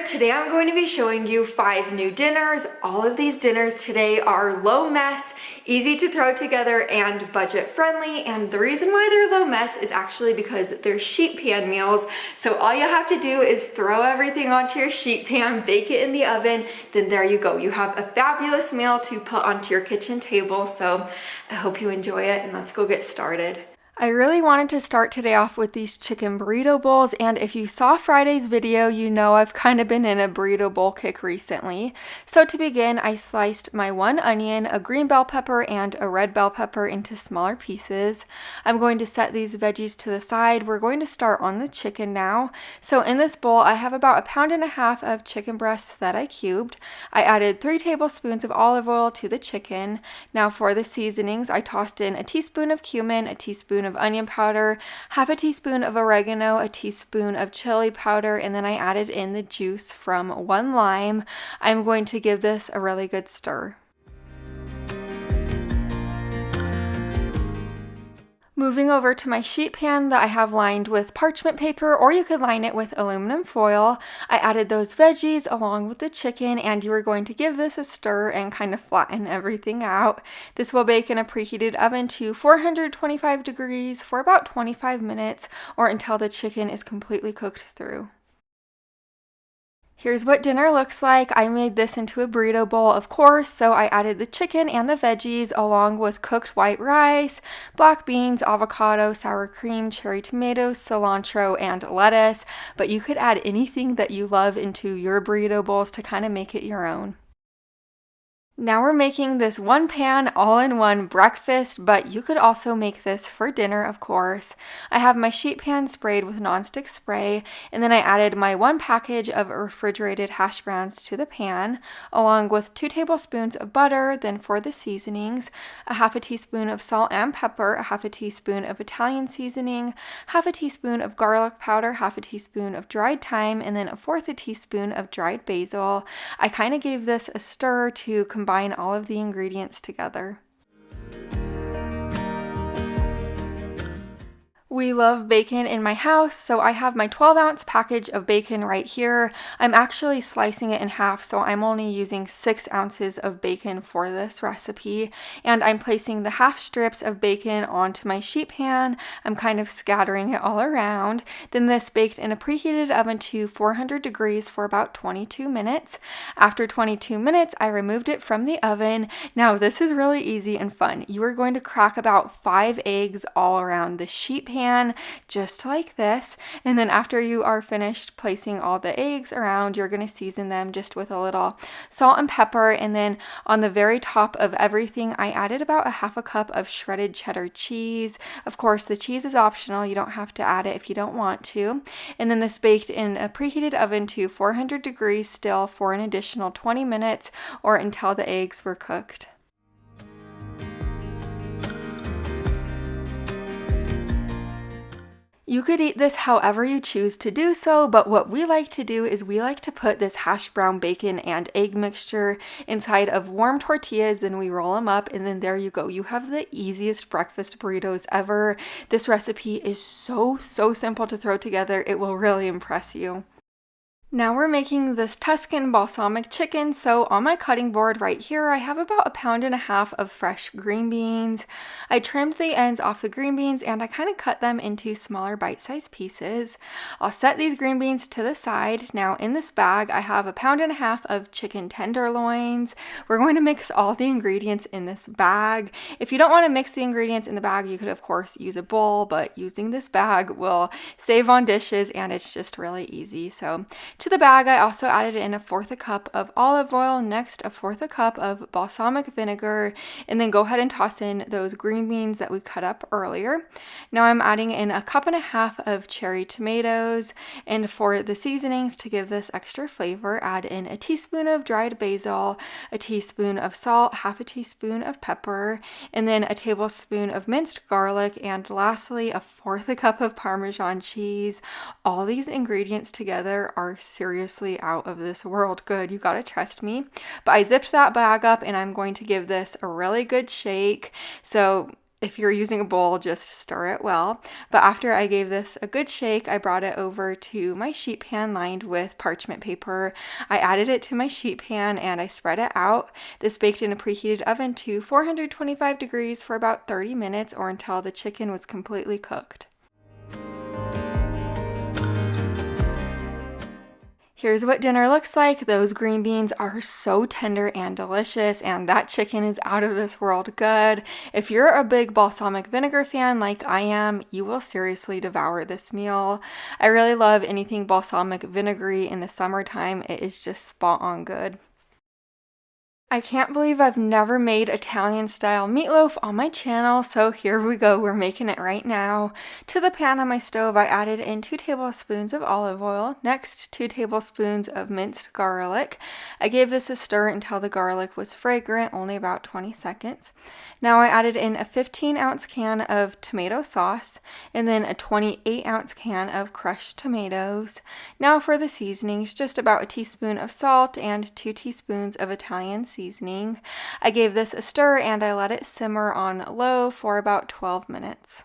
here. Today I'm going to be showing you 5 new dinners. All of these dinners today are low mess, easy to throw together, and budget friendly. And the reason why they're low mess is actually because they're sheet pan meals. So all you have to do is throw everything onto your sheet pan, bake it in the oven, then there you go. You have a fabulous meal to put onto your kitchen table. So I hope you enjoy it, and let's go get started. I really wanted to start today off with these chicken burrito bowls, and if you saw Friday's video, you know I've kind of been in a burrito bowl kick recently. So to begin, I sliced my 1 onion, a green bell pepper, and a red bell pepper into smaller pieces. I'm going to set these veggies to the side. We're going to start on the chicken now. So in this bowl, I have about 1.5 pounds of chicken breasts that I cubed. I added 3 tablespoons of olive oil to the chicken. Now for the seasonings, I tossed in a teaspoon of cumin, a teaspoon of onion powder, half a teaspoon of oregano, a teaspoon of chili powder, and then I added in the juice from 1 lime. I'm going to give this a really good stir. Moving over to my sheet pan that I have lined with parchment paper, or you could line it with aluminum foil. I added those veggies along with the chicken, and you are going to give this a stir and kind of flatten everything out. This will bake in a preheated oven to 425 degrees for about 25 minutes or until the chicken is completely cooked through. Here's what dinner looks like. I made this into a burrito bowl, of course, so I added the chicken and the veggies along with cooked white rice, black beans, avocado, sour cream, cherry tomatoes, cilantro, and lettuce, but you could add anything that you love into your burrito bowls to kind of make it your own. Now we're making this 1-pan all-in-one breakfast, but you could also make this for dinner, of course. I have my sheet pan sprayed with nonstick spray, and then I added my 1 package of refrigerated hash browns to the pan, along with 2 tablespoons of butter. Then for the seasonings, a half a teaspoon of salt and pepper, a half a teaspoon of Italian seasoning, half a teaspoon of garlic powder, half a teaspoon of dried thyme, and then 1/4 teaspoon of dried basil. I kind of gave this a stir to combine all of the ingredients together. We love bacon in my house, so I have my 12-ounce package of bacon right here. I'm actually slicing it in half, so I'm only using 6 ounces of bacon for this recipe. And I'm placing the half strips of bacon onto my sheet pan. I'm kind of scattering it all around. Then this baked in a preheated oven to 400 degrees for about 22 minutes. After 22 minutes, I removed it from the oven. Now this is really easy and fun. You are going to crack about 5 eggs all around the sheet pan, just like this, and then after you are finished placing all the eggs around, you're going to season them just with a little salt and pepper. And then on the very top of everything, I added about a half a cup of shredded cheddar cheese. Of course, the cheese is optional. You don't have to add it if you don't want to. And then this baked in a preheated oven to 400 degrees still for an additional 20 minutes or until the eggs were cooked. You could eat this however you choose to do so, but what we like to do is we like to put this hash brown bacon and egg mixture inside of warm tortillas, then we roll them up, and then there you go. You have the easiest breakfast burritos ever. This recipe is so simple to throw together. It will really impress you. Now we're making this Tuscan balsamic chicken. So on my cutting board right here, I have about 1.5 pounds of fresh green beans. I trimmed the ends off the green beans and I kind of cut them into smaller bite-sized pieces. I'll set these green beans to the side. Now in this bag, I have 1.5 pounds of chicken tenderloins. We're going to mix all the ingredients in this bag. If you don't want to mix the ingredients in the bag, you could of course use a bowl, but using this bag will save on dishes and it's just really easy. So to the bag, I also added in 1/4 cup of olive oil, next 1/4 cup of balsamic vinegar, and then go ahead and toss in those green beans that we cut up earlier. Now I'm adding in 1.5 cups of cherry tomatoes, and for the seasonings to give this extra flavor, add in a teaspoon of dried basil, a teaspoon of salt, half a teaspoon of pepper, and then a tablespoon of minced garlic, and lastly 1/4 cup of Parmesan cheese. All these ingredients together are seriously out of this world good. You gotta trust me. But I zipped that bag up and I'm going to give this a really good shake. So If you're using a bowl, just stir it well. But after I gave this a good shake, I brought it over to my sheet pan lined with parchment paper. I added it to my sheet pan and I spread it out. This baked in a preheated oven to 425 degrees for about 30 minutes or until the chicken was completely cooked. Here's what dinner looks like. Those green beans are so tender and delicious, and that chicken is out of this world good. If you're a big balsamic vinegar fan like I am, you will seriously devour this meal. I really love anything balsamic vinegary in the summertime. It is just spot on good. I can't believe I've never made Italian style meatloaf on my channel, so here we go, we're making it right now. To the pan on my stove, I added in 2 tablespoons of olive oil, next 2 tablespoons of minced garlic. I gave this a stir until the garlic was fragrant, only about 20 seconds. Now I added in a 15-ounce can of tomato sauce and then a 28-ounce can of crushed tomatoes. Now for the seasonings, just about a teaspoon of salt and 2 teaspoons of Italian seasoning. I gave this a stir and I let it simmer on low for about 12 minutes.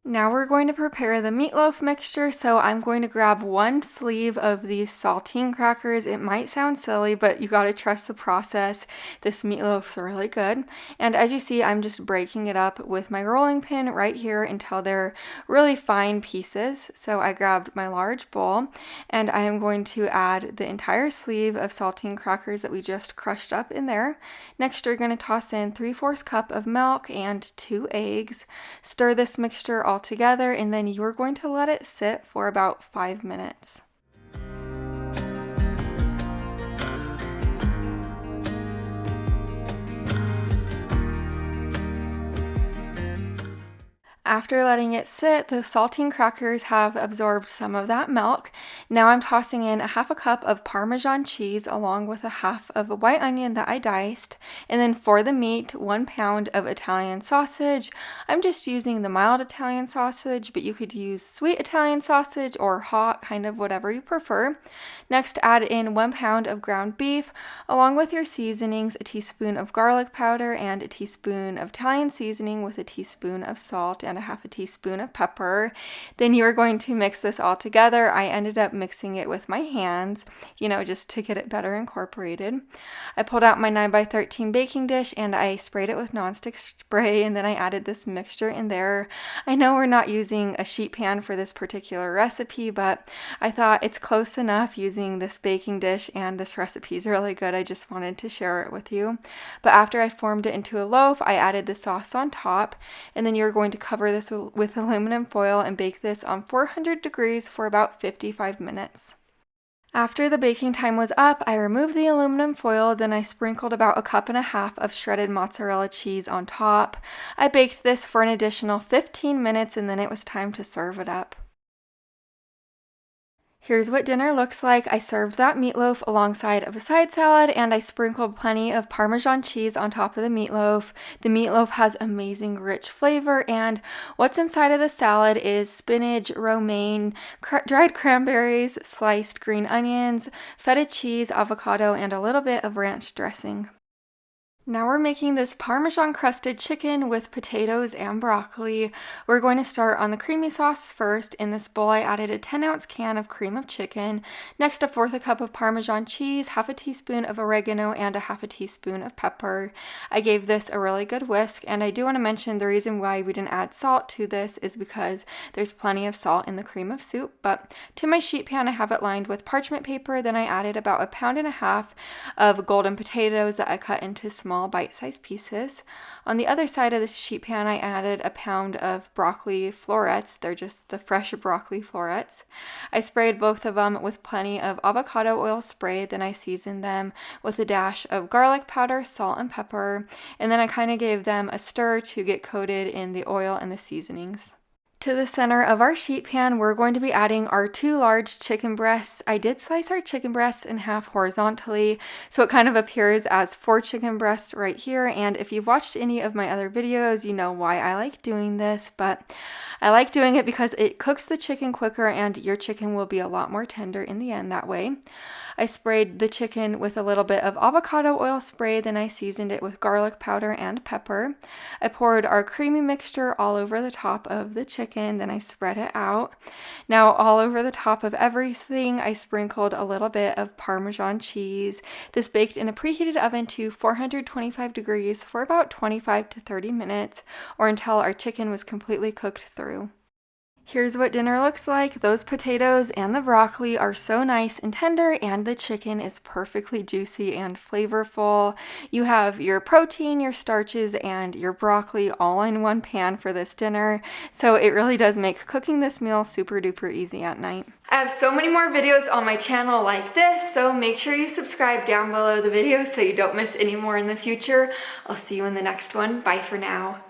Now we're going to prepare the meatloaf mixture, so I'm going to grab 1 sleeve of these saltine crackers. It might sound silly, but you gotta trust the process. This meatloaf's really good. And as you see, I'm just breaking it up with my rolling pin right here until they're really fine pieces. So I grabbed my large bowl and I am going to add the entire sleeve of saltine crackers that we just crushed up in there. Next, you're gonna toss in 3/4 cup of milk and 2 eggs. Stir this mixture all together, and then you're going to let it sit for about 5 minutes. After letting it sit, the saltine crackers have absorbed some of that milk. Now I'm tossing in a 1/2 cup of Parmesan cheese along with a 1/2 of a white onion that I diced. And then for the meat, 1 pound of Italian sausage. I'm just using the mild Italian sausage, but you could use sweet Italian sausage or hot, kind of whatever you prefer. Next, add in 1 pound of ground beef along with your seasonings, a teaspoon of garlic powder and a teaspoon of Italian seasoning with a teaspoon of salt and a 1/2 teaspoon of pepper. Then you're going to mix this all together. I ended up mixing it with my hands, just to get it better incorporated. I pulled out my 9x13 baking dish and I sprayed it with nonstick spray, and then I added this mixture in there. I know we're not using a sheet pan for this particular recipe, but I thought it's close enough using this baking dish, and this recipe is really good. I just wanted to share it with you. But after I formed it into a loaf, I added the sauce on top, and then you're going to cover this with aluminum foil and bake this on 400 degrees for about 55 minutes. After the baking time was up, I removed the aluminum foil, then I sprinkled about a 1.5 cups of shredded mozzarella cheese on top. I baked this for an additional 15 minutes and then it was time to serve it up. Here's what dinner looks like. I served that meatloaf alongside of a side salad and I sprinkled plenty of Parmesan cheese on top of the meatloaf. The meatloaf has amazing rich flavor, and what's inside of the salad is spinach, romaine, dried cranberries, sliced green onions, feta cheese, avocado, and a little bit of ranch dressing. Now we're making this Parmesan crusted chicken with potatoes and broccoli. We're going to start on the creamy sauce first. In this bowl, I added a 10-ounce can of cream of chicken. Next, 1/4 cup of Parmesan cheese, 1/2 teaspoon of oregano, and a 1/2 teaspoon of pepper. I gave this a really good whisk, and I do want to mention the reason why we didn't add salt to this is because there's plenty of salt in the cream of soup. But to my sheet pan, I have it lined with parchment paper. Then I added about 1.5 pounds of golden potatoes that I cut into small bite-sized pieces. On the other side of the sheet pan, I added 1 pound of broccoli florets. They're just the fresh broccoli florets. I sprayed both of them with plenty of avocado oil spray. Then I seasoned them with a dash of garlic powder, salt, and pepper. And then I kind of gave them a stir to get coated in the oil and the seasonings. To the center of our sheet pan, we're going to be adding our 2 large chicken breasts. I did slice our chicken breasts in half horizontally, so it kind of appears as 4 chicken breasts right here. And if you've watched any of my other videos, you know why I like doing this, but I like doing it because it cooks the chicken quicker and your chicken will be a lot more tender in the end that way. I sprayed the chicken with a little bit of avocado oil spray, then I seasoned it with garlic powder and pepper. I poured our creamy mixture all over the top of the chicken, then I spread it out. Now all over the top of everything, I sprinkled a little bit of Parmesan cheese. This baked in a preheated oven to 425 degrees for about 25 to 30 minutes, or until our chicken was completely cooked through. Here's what dinner looks like. Those potatoes and the broccoli are so nice and tender, and the chicken is perfectly juicy and flavorful. You have your protein, your starches, and your broccoli all in one pan for this dinner, so it really does make cooking this meal super duper easy at night. I have so many more videos on my channel like this, so make sure you subscribe down below the video so you don't miss any more in the future. I'll see you in the next one. Bye for now.